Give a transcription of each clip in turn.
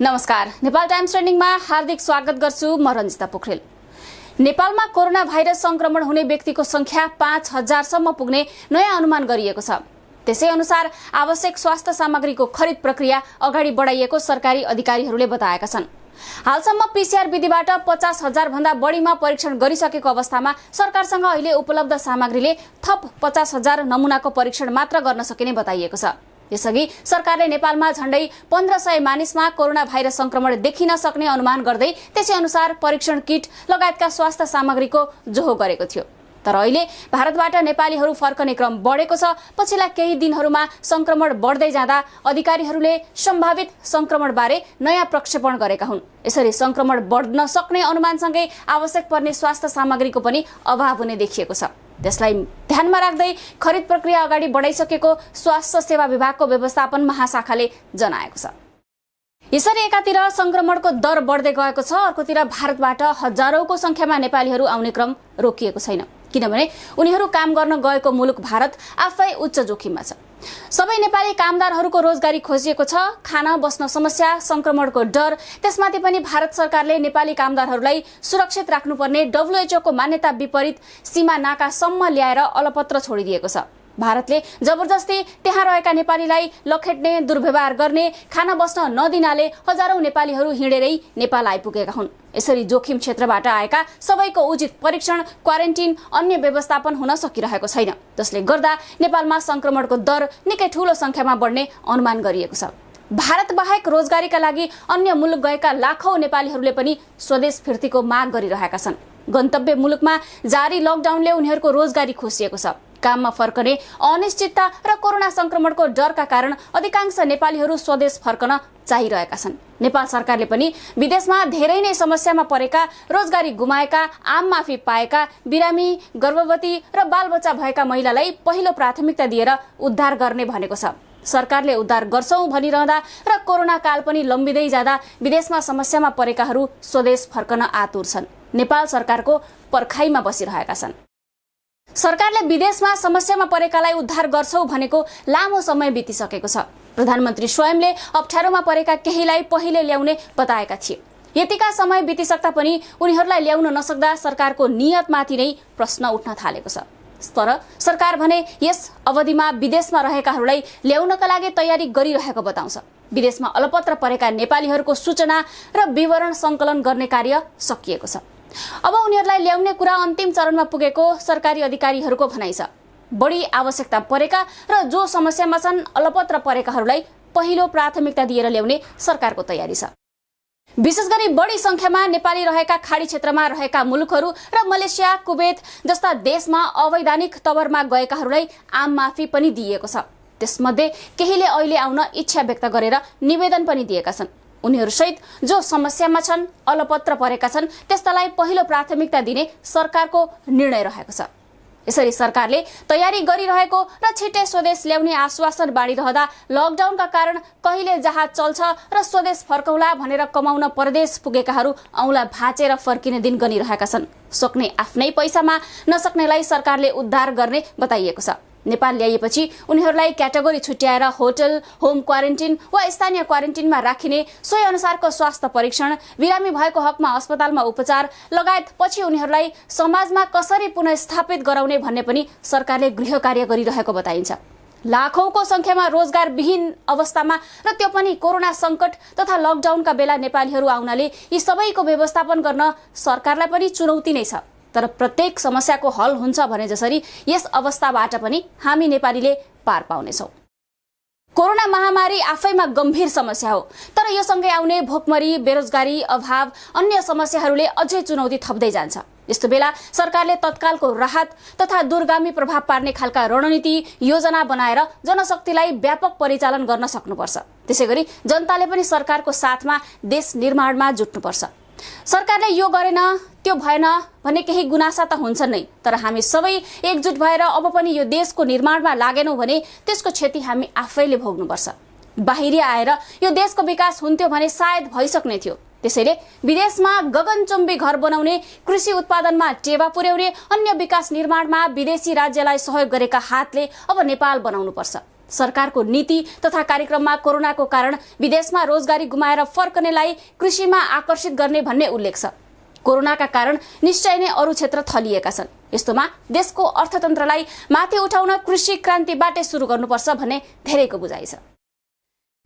नमस्कार, नेपाल टाइम्स ट्रेन्डिङमा हार्दिक स्वागत गर्छु। म रञ्जिता पोखरेल। नेपालमा कोरोना भाइरस संक्रमण हुने व्यक्तिको संख्या 5000 सम्म पुग्ने नयाँ अनुमान गरिएको छ। त्यसै अनुसार आवश्यक स्वास्थ्य सामग्रीको खरिद प्रक्रिया अगाडि बढाइएको सरकारी अधिकारीहरूले बताएका छन्। हालसम्म पीसीआर विधिबाट 50,000 भन्दा बढीमा परीक्षण गरिसकेको अवस्थामा सरकारसँग अहिले उपलब्ध सामग्रीले थप 50,000 नमुनाको परीक्षण मात्र गर्न सकिने बताइएको छ। यसअघि सरकारले नेपालमा झण्डै 1500 मानिसमा कोरोना भाइरस संक्रमण देखिन सक्ने अनुमान गर्दै त्यसै अनुसार परीक्षण किट लगायतका स्वास्थ्य सामग्रीको जोहो गरेको थियो। तर अहिले भारतबाट नेपालीहरू फर्कने क्रम बढेको छ। पछिल्ला केही दिनहरूमा संक्रमण बढ्दै जाँदा अधिकारीहरूले सम्भावित संक्रमणबारे नयाँ प्रक्षेपण गरेका हुन्। यसरी संक्रमण बढ्न सक्ने अनुमानसँगै आवश्यक पर्ने स्वास्थ्य सामग्रीको पनि अभाव हुने देखिएको छ। त्यसलाई ध्यानमा राख्दै खरिद प्रक्रिया अगाडि बढाइसकेको स्वास्थ्य सेवा विभागको व्यवस्थापन महाशाखाले जनाएको छ। यसरी एकातिर संक्रमणको दर बढ्दै गएको छ, अर्कोतिर भारतबाट हजारौंको संख्यामा नेपालीहरू आउने क्रम रोकिएको छैन। किनभने उनीहरू काम गर्न गएको मुलुक भारत आफै उच्च जोखिममा छ। सबै नेपाली कामदारहरूको रोजगारी खोजिएको छ। खाना बस्न समस्या, संक्रमणको डर, त्यसमाथि पनि भारत सरकारले नेपाली कामदारहरूलाई सुरक्षित राख्नुपर्ने WHO को मान्यता विपरीत सीमा नाकासम्म ल्याएर अलपत्र छोडिदिएको छ। भारतले जबरजस्ती त्यहाँ रहेका नेपालीलाई लखेट्ने, दुर्व्यवहार गर्ने, खाना बस्न नदिनाले हजारौं नेपालीहरू हिँडेरै नेपाल आइपुगेका हुन्। यसरी जोखिम क्षेत्रबाट आएका सबैको उचित परीक्षण, क्वारेन्टिन, अन्य व्यवस्थापन हुन सकिरहेको छैन। जसले गर्दा नेपालमा संक्रमणको दर निकै ठूलो संख्यामा बढ्ने अनुमान गरिएको छ। भारत बाहेक रोजगारीका लागि अन्य मुलुक गएका लाखौं नेपालीहरूले पनि स्वदेश फिर्तीको माग गरिरहेका छन्। गन्तव्य मुलुकमा जारी लकडाउनले उनीहरूको रोजगारी खोसिएको छ। काममा फर्कने अनिश्चितता र कोरोना संक्रमणको डरका कारण अधिकांश नेपालीहरू स्वदेश फर्कन चाहिरहेका छन्। नेपाल सरकारले पनि विदेशमा धेरै नै समस्यामा परेका, रोजगारी गुमाएका, आम माफी पाएका, बिरामी, गर्भवती र बालबच्चा भएका महिलालाई पहिलो प्राथमिकता दिएर उद्धार गर्ने भनेको छ। सरकारले उद्धार गर्छौं भनिरहँदा र कोरोना काल पनि लम्बिँदै जाँदा विदेशमा समस्यामा परेकाहरू स्वदेश फर्कन आतुर छन्। नेपाल सरकारको पर्खाइमा बसिरहेका छन्। सरकारले विदेशमा समस्यामा परेकालाई उद्धार गर्छौं भनेको लामो समय बितिसकेको छ। प्रधानमन्त्री स्वयंले अप्ठ्यारोमा परेका केहीलाई पहिले ल्याउने बताएका थिए। यतिका समय बितिसक्दा पनि उनीहरूलाई ल्याउन नसक्दा सरकारको नियतमाथि नै प्रश्न उठ्न थालेको छ। तर सरकार भने यस अवधिमा विदेशमा रहेकाहरूलाई ल्याउनका लागि तयारी गरिरहेको बताउँछ। विदेशमा अलपत्र परेका नेपालीहरूको सूचना र विवरण संकलन गर्ने कार्य सकिएको छ। अब उनीहरूलाई ल्याउने कुरा अन्तिम चरणमा पुगेको सरकारी अधिकारीहरूको भनाइ छ। बढी आवश्यकता परेका र जो समस्यामा छन् अलपत्र परेकाहरूलाई पहिलो प्राथमिकता दिएर ल्याउने सरकारको तयारी छ। विशेष गरी बढी संख्यामा नेपाली रहेका खाडी क्षेत्रमा रहेका मुलुकहरू र मलेसिया, कुवेत जस्ता देशमा अवैधानिक तवरमा गएकाहरूलाई आम माफी पनि दिइएको छ। त्यसमध्ये केहीले अहिले आउन इच्छा व्यक्त गरेर निवेदन पनि दिएका छन्। उनीहरूसहित जो समस्यामा छन्, अलपत्र परेका छन्, त्यस्तालाई पहिलो प्राथमिकता दिने सरकारको निर्णय रहेको छ। यसरी सरकारले तयारी गरिरहेको र छिट्टै स्वदेश ल्याउने आश्वासन बाँडिरहँदा लकडाउनका कारण कहिले जहाज चल्छ र स्वदेश फर्कौला भनेर कमाउन परदेश पुगेकाहरू औँला भाँचेर फर्किने दिन गनिरहेका छन्। सक्ने आफ्नै पैसामा, नसक्नेलाई सरकारले उद्धार गर्ने बताइएको छ। नेपाल ल्याइएपछि उनीहरूलाई क्याटेगोरी छुट्याएर होटल, होम क्वारेन्टिन वा स्थानीय क्वारेन्टिनमा राखिने, सोही अनुसारको स्वास्थ्य परीक्षण, बिरामी भएको हकमा अस्पतालमा उपचार लगायत पछि उनीहरूलाई समाजमा कसरी पुनःस्थापित गराउने भन्ने पनि सरकारले गृह कार्य गरिरहेको बताइन्छ। लाखौंको संख्यामा रोजगारविहीन अवस्थामा र त्यो पनि कोरोना संकट तथा लकडाउनका बेला नेपालीहरू आउनाले यी सबैको व्यवस्थापन गर्न सरकारलाई पनि चुनौती नै छ। तर प्रत्येक समस्याको हल हुन्छ भने जसरी यस अवस्थाबाट पनि हामी नेपालीले पार पाउनेछौँ। कोरोना महामारी आफैमा गम्भीर समस्या हो, तर यो सँगै आउने भोकमरी, बेरोजगारी, अभाव, अन्य समस्याहरूले अझै चुनौती थप्दै जान्छ। यस्तो बेला सरकारले तत्कालको राहत तथा दूरगामी प्रभाव पार्ने खालका रणनीति, योजना बनाएर जनशक्तिलाई व्यापक परिचालन गर्न सक्नुपर्छ। त्यसैगरी जनताले पनि सरकारको साथमा देश निर्माणमा जुट्नुपर्छ। सरकारले यो गरेन, त्यो भएन भन्ने केही गुनासा त हुन्छन् नै, तर हामी सबै एकजुट भएर अब पनि यो देशको निर्माणमा लागेनौं भने त्यसको क्षति हामी आफैले भोग्नुपर्छ। बाहिरी आएर यो देशको विकास हुन्थ्यो भने सायद भइसक्ने थियो। त्यसैले विदेशमा गगनचुम्बी घर बनाउने, कृषि उत्पादनमा टेवा पुर्याउने, अन्य विकास निर्माणमा विदेशी राज्यलाई सहयोग गरेका हातले अब नेपाल बनाउनुपर्छ। सरकारको नीति तथा कार्यक्रममा कोरोनाको कारण विदेशमा रोजगारी गुमाएर फर्कनेलाई कृषिमा आकर्षित गर्ने भन्ने उल्लेख छ। कोरोनाका कारण निश्चय नै अरू क्षेत्र थलिएका छन्। यस्तोमा देशको अर्थतन्त्रलाई माथि उठाउन कृषि क्रान्तिबाटै सुरु गर्नुपर्छ भन्ने धेरैको बुझाइ छ।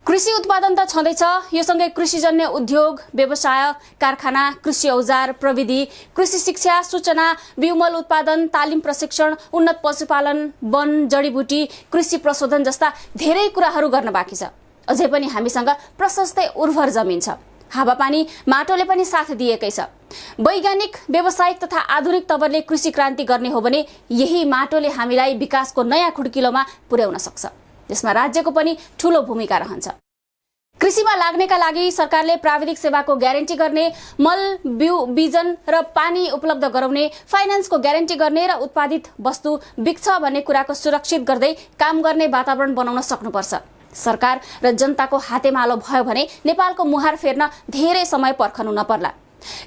कृषि उत्पादन त छँदैछ, यो सँगै कृषिजन्य उद्योग, व्यवसाय, कारखाना, कृषि औजार, प्रविधि, कृषि शिक्षा, सूचना, बिउमल उत्पादन, तालिम प्रशिक्षण, उन्नत पशुपालन, वन, जडीबुटी, कृषि प्रशोधन जस्ता धेरै कुराहरू गर्न बाँकी छ। अझै पनि हामीसँग प्रशस्तै उर्वर जमिन छ। हावापानी, माटोले पनि साथ दिएकै छ। वैज्ञानिक, व्यावसायिक तथा आधुनिक तवरले कृषि क्रान्ति गर्ने हो भने यही माटोले हामीलाई विकासको नयाँ खुड्किलोमा पुर्याउन सक्छ। यसमा राज्यको पनि ठूलो भूमिका रहन्छ। कृषिमा लाग्नेका लागि सरकारले प्राविधिक सेवाको ग्यारेन्टी गर्ने, मल, बिउ, बिजन र पानी उपलब्ध गराउने, फाइनान्सको ग्यारेन्टी गर्ने र उत्पादित वस्तु बिक्छ भन्ने कुराको सुरक्षित गर्दै काम गर्ने वातावरण बनाउन सक्नुपर्छ। सरकार र जनताको हातेमालो भयो भने नेपालको मुहार फेर्न धेरै समय पर्खनु नपर्ला।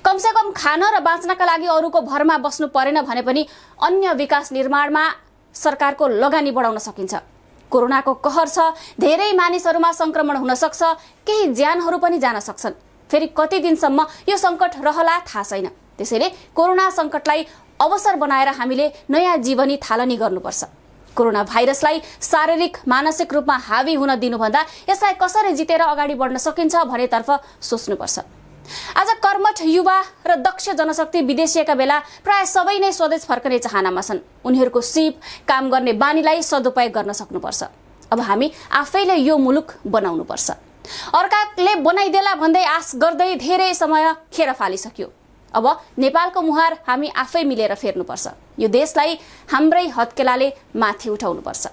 कमसेकम खान र बाँच्नका लागि अरूको भरमा बस्नु परेन भने पनि अन्य विकास निर्माणमा सरकारको लगानी बढाउन सकिन्छ। कोरोनाको कहर छ, धेरै मानिसहरूमा संक्रमण हुन सक्छ, केही ज्यानहरू पनि जान सक्छन्। फेरि कति दिनसम्म यो संकट रहला थाहा छैन। त्यसैले कोरोना संकटलाई अवसर बनाएर हामीले नयाँ जीवनी थालनी गर्नुपर्छ। कोरोना भाइरसलाई शारीरिक, मानसिक रूपमा हावी हुन दिनुभन्दा यसलाई कसरी जितेर अगाडि बढ्न सकिन्छ भनेतर्फ सोच्नुपर्छ। आज कर्मठ युवा र दक्ष जनशक्ति विदेशिएका बेला प्राय सबै नै स्वदेश फर्कने चाहनामा छन्। उनीहरूको सिप, काम गर्ने बानीलाई सदुपयोग गर्न सक्नुपर्छ। अब हामी आफैले यो मुलुक बनाउनुपर्छ। अर्काले बनाइदेला भन्दै आश गर्दै धेरै समय खेर फालिसक्यो। अब नेपालको मुहार हामी आफै मिलेर फेर्नुपर्छ। यो देशलाई हाम्रै हत्केलाले माथि उठाउनुपर्छ।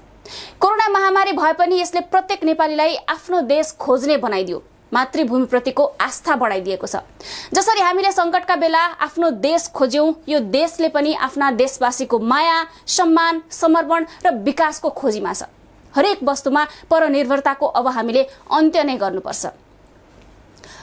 कोरोना महामारी भए पनि यसले प्रत्येक नेपालीलाई आफ्नो देश खोज्ने बनाइदियो। मातृभूमिप्रतिको आस्था बढाइदिएको छ। जसरी हामीले संकटका बेला आफ्नो देश खोज्यौं, यो देशले पनि आफ्ना देशवासीको माया, सम्मान, समर्पण र विकासको खोजीमा छ। हरेक वस्तुमा परनिर्भरताको अब हामीले अन्त्य नै गर्नुपर्छ।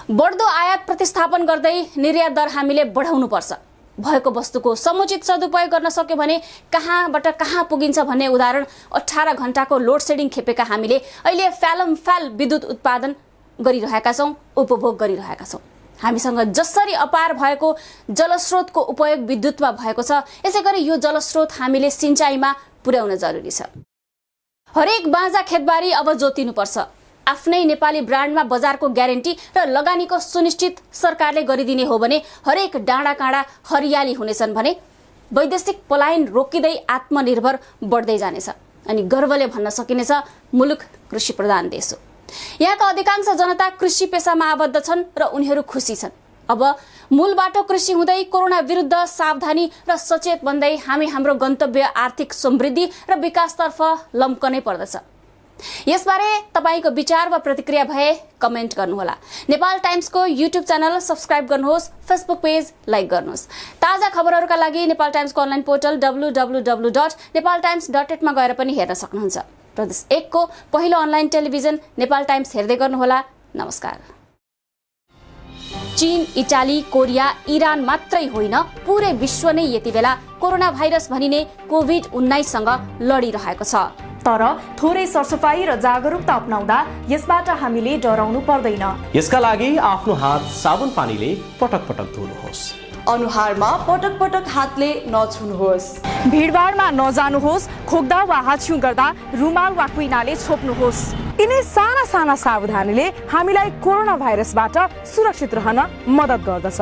बढ्दो आयात प्रतिस्थापन गर्दै निर्यात दर हामीले बढाउनुपर्छ। भएको वस्तुको समुचित सदुपयोग गर्न सक्यो भने कहाँबाट कहाँ पुगिन्छ भन्ने उदाहरण 18 घण्टाको लोड सेडिङ खेपेका हामीले अहिले फ्यालमफ्याल विद्युत उत्पादन गरिरहेका छौं, उपभोग गरिरहेका छौं। हामीसँग जसरी अपार भएको जलस्रोतको उपयोग विद्युतमा भएको छ, यसैगरी यो जलस्रोत हामीले सिंचाइमा पुर्याउन जरुरी छ। हरेक बाँझा खेतबारी अब जोतिनुपर्छ। आफ्नै नेपाली ब्रान्डमा बजारको ग्यारेन्टी र लगानीको सुनिश्चित सरकारले गरिदिने हो भने हरेक डाँडा काँडा हरियाली हुनेछन् भने वैदेशिक पलायन रोकिँदै आत्मनिर्भर बढ्दै जानेछ अनि गर्वले भन्न सकिनेछ मुलुक कृषि प्रधान देश हो। यहाँका अधिकांश जनता कृषि पेसामा आबद्ध छन् र उनीहरू खुसी छन्। अब मूल बाटो कृषि हुँदै कोरोना विरुद्ध सावधानी र सचेत बन्दै हामी हाम्रो गन्तव्य आर्थिक समृद्धि र विकासतर्फ लम्कनै पर्दछ। यसबारे तपाईको विचार वा प्रतिक्रिया भए कमेन्ट गर्नुहोला। नेपाल टाइम्सको युट्युब च्यानल सब्स्क्राइब गर्नुहोस्, फेसबुक पेज लाइक गर्नुहोस्। ताजा खबरहरूका लागि नेपाल टाइम्सको अनलाइन पोर्टल www.nepaltimes.net मा गएर पनि हेर्न सक्नुहुन्छ। प्रदेश 1 को पहिलो अनलाइन टेलिभिजन नेपाल टाइम्स हेर्दै गर्नुहोला। नमस्कार। चीन, इटाली, कोरिया, इरान मात्रै होइन, पूरै विश्व नै यति बेला कोरोना भाइरस भनिने कोभिड-19 सँग लडिरहेको छ। तर थोरै सरसफाई र जागरुकता अपनाउँदा यसबाट हामीले डराउनु पर्दैन। यसका लागि आफ्नो हात साबुन पानीले पटक पटक धुनुहोस्। अनुहारमा पटक पटक हातले नछुनुहोस्। भिडभाडमा नजानुहोस्। खोक्दा वा हाछ्यु गर्दा रुमाल वा कुइनाले छोप्नुहोस्। यिनै साना साना सावधानीले हामीलाई कोरोना भाइरसबाट सुरक्षित रहन मद्दत गर्दछ।